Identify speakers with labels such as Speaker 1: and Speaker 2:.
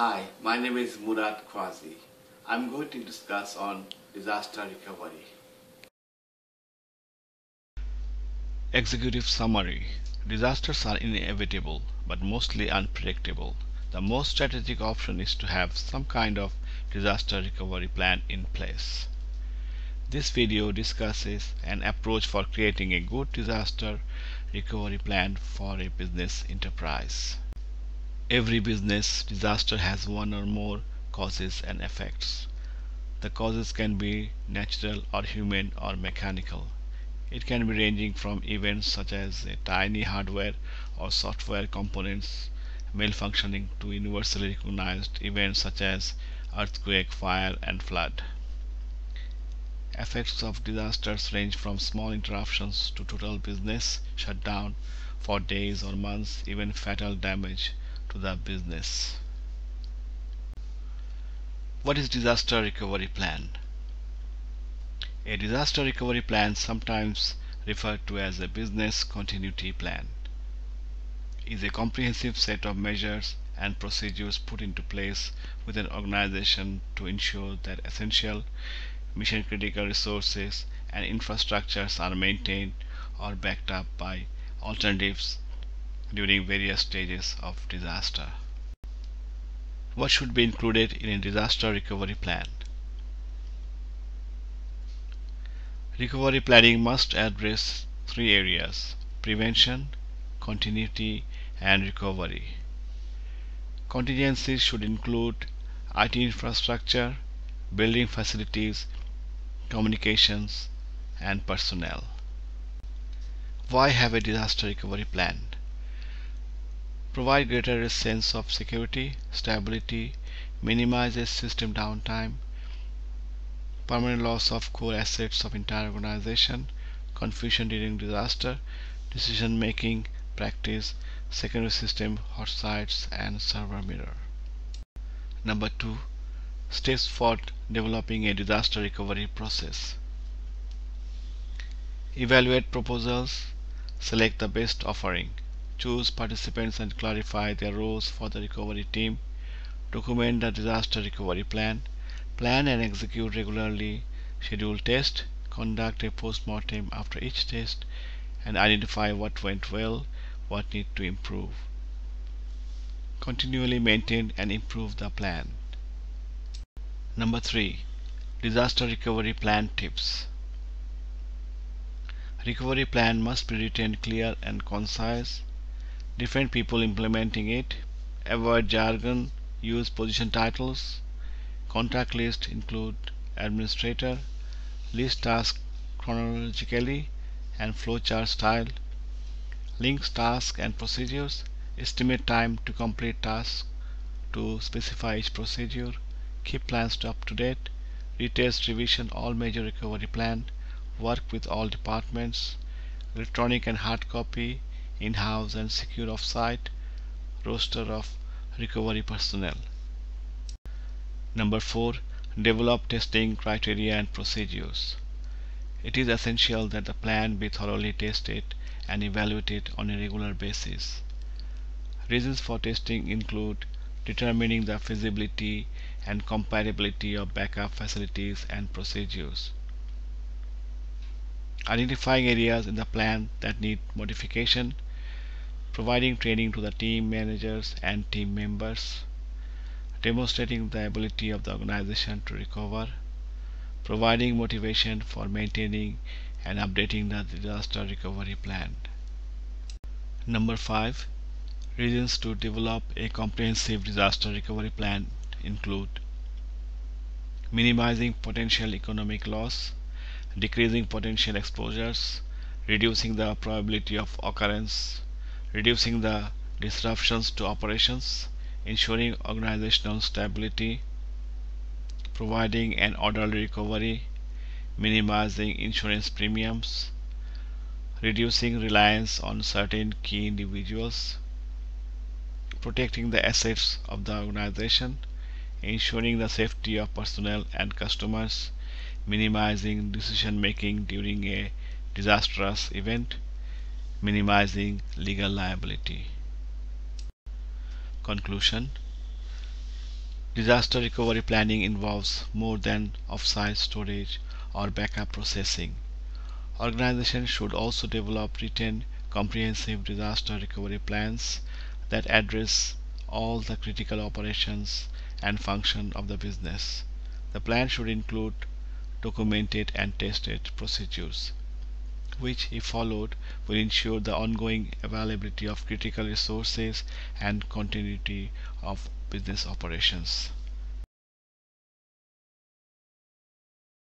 Speaker 1: Hi, my name is Murad Khwazi. I'm going to discuss on disaster recovery.
Speaker 2: Executive summary. Disasters are inevitable, but mostly unpredictable. The most strategic option is to have some kind of disaster recovery plan in place. This video discusses an approach for creating a good disaster recovery plan for a business enterprise. Every business disaster has one or more causes and effects. The causes can be natural or human or mechanical. It can be ranging from events such as a tiny hardware or software components malfunctioning to universally recognized events such as earthquake, fire, and flood. Effects of disasters range from small interruptions to total business shutdown for days or months, even fatal damage to the business. What is disaster recovery plan? A disaster recovery plan, sometimes referred to as a business continuity plan, is a comprehensive set of measures and procedures put into place with an organization to ensure that essential mission critical resources and infrastructures are maintained or backed up by alternatives during various stages of disaster. What should be included in a disaster recovery plan? Recovery planning must address three areas: prevention, continuity, and recovery. Contingencies should include IT infrastructure, building facilities, communications, and personnel. Why have a disaster recovery plan? Provide greater sense of security, stability, minimizes system downtime, permanent loss of core assets of entire organization, confusion during disaster, decision making practice, secondary system hot sites, and server mirror. Number 2. Steps for developing a disaster recovery process. Evaluate proposals, select the best offering, choose participants and clarify their roles for the recovery team, document the disaster recovery plan, plan and execute regularly, schedule tests, conduct a post-mortem after each test, and identify what went well, what needs to improve. Continually maintain and improve the plan. Number 3. Disaster recovery plan tips. Recovery plan must be written clear and concise. Different people implementing it. Avoid jargon. Use position titles. Contact list include administrator. List tasks chronologically and flowchart style. Links tasks and procedures. Estimate time to complete tasks to specify each procedure. Keep plans up to date. Retest revision all major recovery plan. Work with all departments. Electronic and hard copy, in-house and secure off-site. Roster of recovery personnel. Number 4. Develop testing criteria and procedures. It is essential that the plan be thoroughly tested and evaluated on a regular basis. Reasons for testing include determining the feasibility and compatibility of backup facilities and procedures, identifying areas in the plan that need modification, providing training to the team managers and team members, demonstrating the ability of the organization to recover, providing motivation for maintaining and updating the disaster recovery plan. Number 5. Reasons to develop a comprehensive disaster recovery plan include minimizing potential economic loss, decreasing potential exposures, reducing the probability of occurrence, reducing the disruptions to operations, ensuring organizational stability, providing an orderly recovery, minimizing insurance premiums, reducing reliance on certain key individuals, protecting the assets of the organization, ensuring the safety of personnel and customers, minimizing decision making during a disastrous event, minimizing legal liability. Conclusion. Disaster recovery planning involves more than offsite storage or backup processing. Organizations should also develop written, comprehensive disaster recovery plans that address all the critical operations and functions of the business. The plan should include documented and tested procedures, which, if followed, will ensure the ongoing availability of critical resources and continuity of business operations.